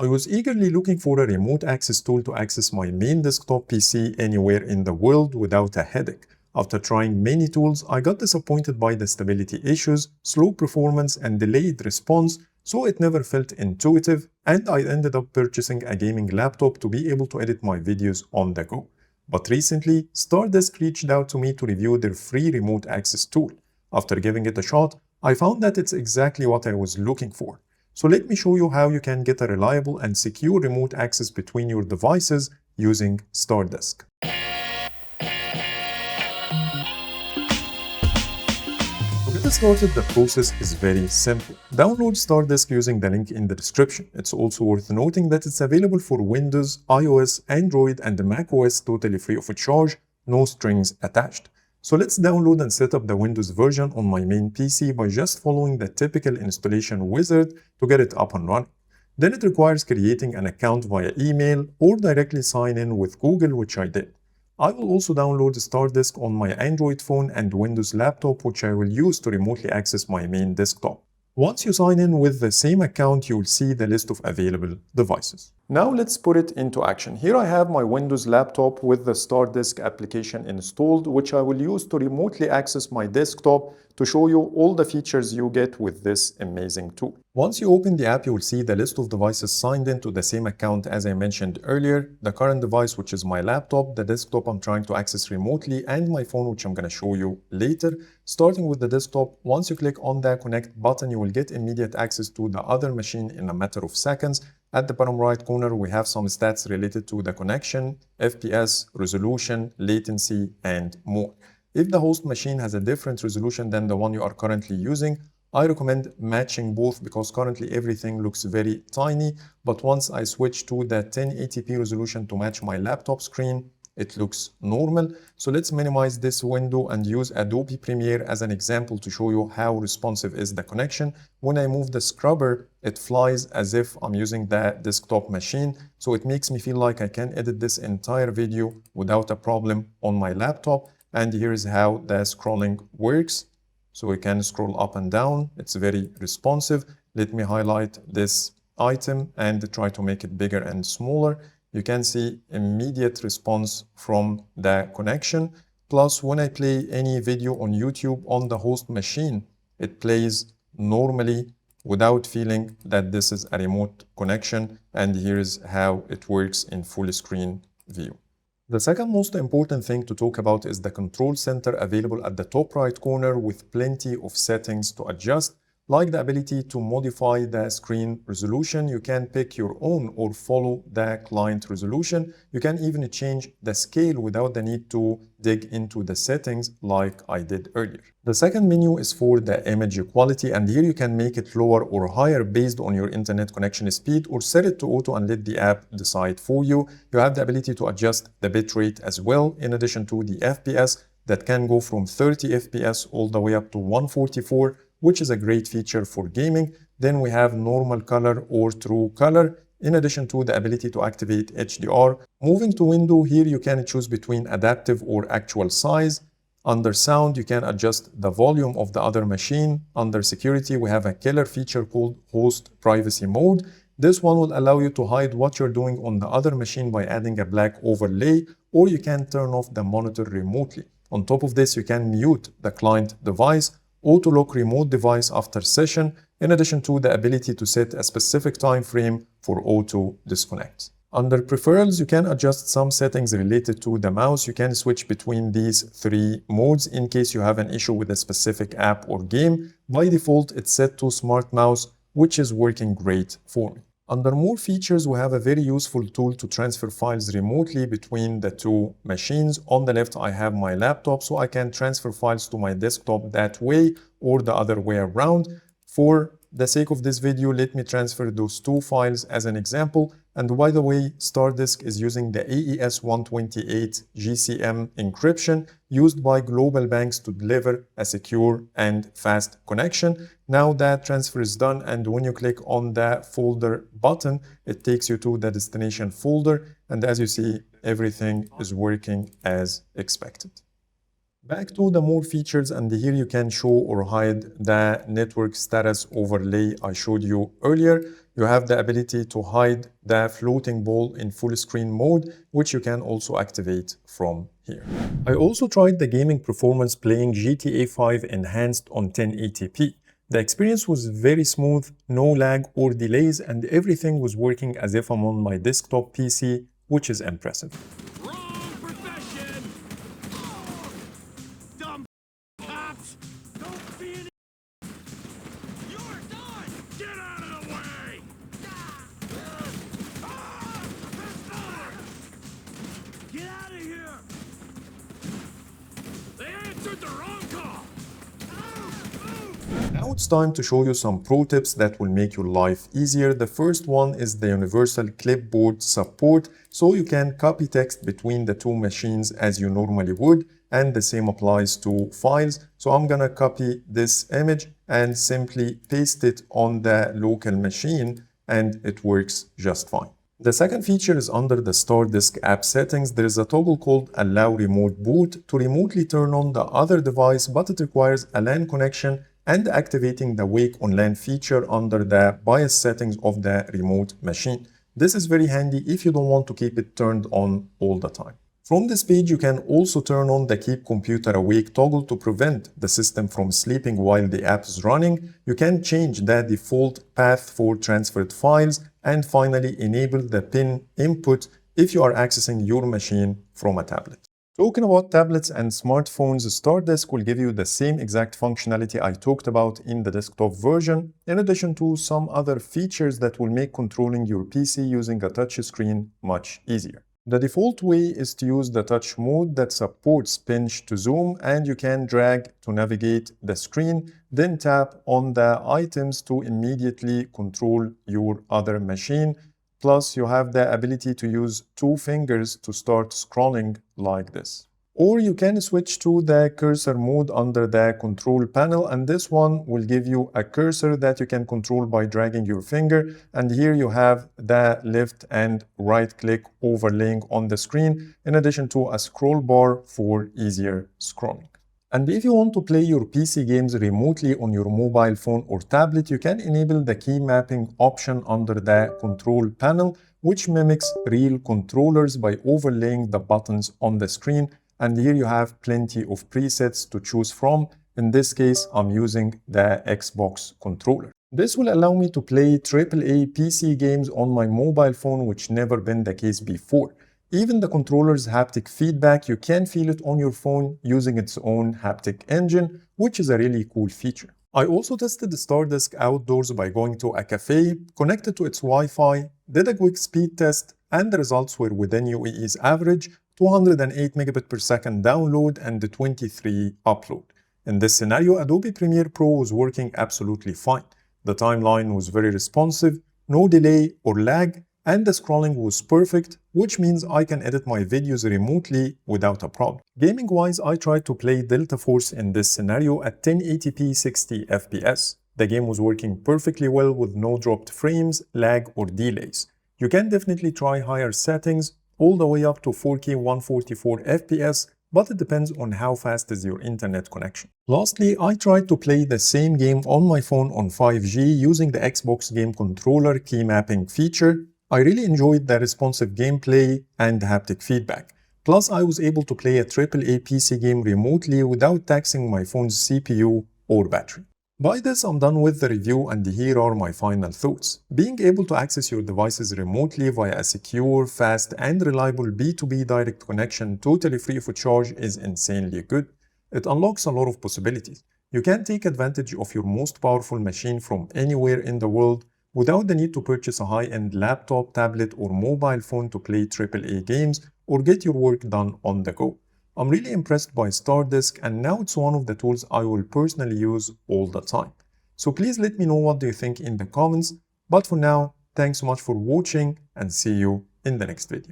I was eagerly looking for a remote access tool to access my main desktop PC anywhere in the world without a headache. After trying many tools, I got disappointed by the stability issues, slow performance, and delayed response, so it never felt intuitive, and I ended up purchasing a gaming laptop to be able to edit my videos on the go. But recently, StarDesk reached out to me to review their free remote access tool. After giving it a shot, I found that it's exactly what I was looking for. So let me show you how you can get a reliable and secure remote access between your devices using StarDesk. To get started, the process is very simple. Download StarDesk using the link in the description. It's also worth noting that it's available for Windows, iOS, Android, and macOS totally free of charge, no strings attached. So let's download and set up the Windows version on my main PC by just following the typical installation wizard to get it up and running. Then it requires creating an account via email or directly sign in with Google, which I did. I will also download StarDesk on my Android phone and Windows laptop, which I will use to remotely access my main desktop. Once you sign in with the same account, you will see the list of available devices. Now let's put it into action. Here I have my Windows laptop with the StarDesk application installed, which I will use to remotely access my desktop to show you all the features you get with this amazing tool. Once you open the app, you will see the list of devices signed into the same account as I mentioned earlier, the current device, which is my laptop, the desktop I'm trying to access remotely, and my phone, which I'm going to show you later. Starting with the desktop, once you click on the connect button, you will get immediate access to the other machine in a matter of seconds. At the bottom right corner, we have some stats related to the connection, FPS, resolution, latency, and more. If the host machine has a different resolution than the one you are currently using, I recommend matching both because currently everything looks very tiny, but once I switch to the 1080p resolution to match my laptop screen, it looks normal. So let's minimize this window and use Adobe Premiere as an example to show you how responsive is the connection. When I move the scrubber, it flies as if I'm using the desktop machine. So it makes me feel like I can edit this entire video without a problem on my laptop. And here's how the scrolling works. So we can scroll up and down. It's very responsive. Let me highlight this item and try to make it bigger and smaller. You can see immediate response from the connection. Plus, when I play any video on YouTube on the host machine, it plays normally without feeling that this is a remote connection. And here's how it works in full screen view. The second most important thing to talk about is the control center available at the top right corner with plenty of settings to adjust, like the ability to modify the screen resolution. You can pick your own or follow the client resolution. You can even change the scale without the need to dig into the settings like I did earlier. The second menu is for the image quality, and here you can make it lower or higher based on your internet connection speed, or set it to auto and let the app decide for you. You have the ability to adjust the bitrate as well, in addition to the FPS that can go from 30 FPS all the way up to 144, which is a great feature for gaming. Then we have normal color or true color, in addition to the ability to activate HDR. Moving to window, here you can choose between adaptive or actual size. Under sound, you can adjust the volume of the other machine. Under security, we have a killer feature called host privacy mode. This one will allow you to hide what you're doing on the other machine by adding a black overlay, or you can turn off the monitor remotely. On top of this, you can mute the client device, auto-lock remote device after session, in addition to the ability to set a specific time frame for auto disconnect. Under peripherals, you can adjust some settings related to the mouse. You can switch between these three modes in case you have an issue with a specific app or game. By default, it's set to smart mouse, which is working great for me. Under more features, we have a very useful tool to transfer files remotely between the two machines. On the left, I have my laptop, so I can transfer files to my desktop that way or the other way around. For the sake of this video, let me transfer those two files as an example. And by the way, StarDesk is using the AES 128 GCM encryption used by global banks to deliver a secure and fast connection. Now that transfer is done, and when you click on the folder button, it takes you to the destination folder. And as you see, everything is working as expected. Back to the more features, and here you can show or hide the network status overlay I showed you earlier. You have the ability to hide the floating ball in full screen mode, which you can also activate from here. I also tried the gaming performance playing GTA 5 enhanced on 1080p. The experience was very smooth, no lag or delays, and everything was working as if I'm on my desktop PC, which is impressive. Wrong profession! Dumb cops! Don't be an You're done! Get out of the way! Get out of here! They answered the wrong call! Now it's time to show you some pro tips that will make your life easier. The first one is the universal clipboard support, so you can copy text between the two machines as you normally would, and the same applies to files. So I'm gonna copy this image and simply paste it on the local machine, and it works just fine. The second feature is under the StarDesk app settings. There is a toggle called Allow Remote Boot to remotely turn on the other device, but it requires a LAN connection and activating the Wake on LAN feature under the BIOS settings of the remote machine. This is very handy if you don't want to keep it turned on all the time. From this page, you can also turn on the Keep Computer Awake toggle to prevent the system from sleeping while the app is running. You can change the default path for transferred files, and finally enable the PIN input if you are accessing your machine from a tablet. Talking about tablets and smartphones, StarDesk will give you the same exact functionality I talked about in the desktop version, in addition to some other features that will make controlling your PC using a touchscreen much easier. The default way is to use the touch mode that supports pinch to zoom, and you can drag to navigate the screen, then tap on the items to immediately control your other machine. Plus, you have the ability to use two fingers to start scrolling like this. Or you can switch to the cursor mode under the control panel, and this one will give you a cursor that you can control by dragging your finger. And here you have the left and right click overlaying on the screen, in addition to a scroll bar for easier scrolling. And if you want to play your PC games remotely on your mobile phone or tablet, you can enable the key mapping option under the control panel, which mimics real controllers by overlaying the buttons on the screen. And here you have plenty of presets to choose from. In this case, I'm using the Xbox controller. This will allow me to play AAA PC games on my mobile phone, which never been the case before. Even the controller's haptic feedback, you can feel it on your phone using its own haptic engine, which is a really cool feature. I also tested the StarDesk outdoors by going to a cafe, connected to its Wi-Fi, did a quick speed test, and the results were within UAE's average, 208 megabit per second download and 23 upload. In this scenario, Adobe Premiere Pro was working absolutely fine. The timeline was very responsive, no delay or lag, and the scrolling was perfect, which means I can edit my videos remotely without a problem. Gaming-wise, I tried to play Delta Force in this scenario at 1080p 60 FPS. The game was working perfectly well with no dropped frames, lag, or delays. You can definitely try higher settings, all the way up to 4K 144 FPS, but it depends on how fast is your internet connection. Lastly, I tried to play the same game on my phone on 5G using the Xbox game controller key mapping feature. I really enjoyed the responsive gameplay and haptic feedback. Plus, I was able to play a AAA PC game remotely without taxing my phone's CPU or battery. By this, I'm done with the review, and here are my final thoughts. Being able to access your devices remotely via a secure, fast, and reliable B2B direct connection totally free of charge is insanely good. It unlocks a lot of possibilities. You can take advantage of your most powerful machine from anywhere in the world without the need to purchase a high-end laptop, tablet, or mobile phone to play AAA games or get your work done on the go. I'm really impressed by StarDesk, and now it's one of the tools I will personally use all the time. So please let me know what do you think in the comments. But for now, thanks so much for watching, and see you in the next video.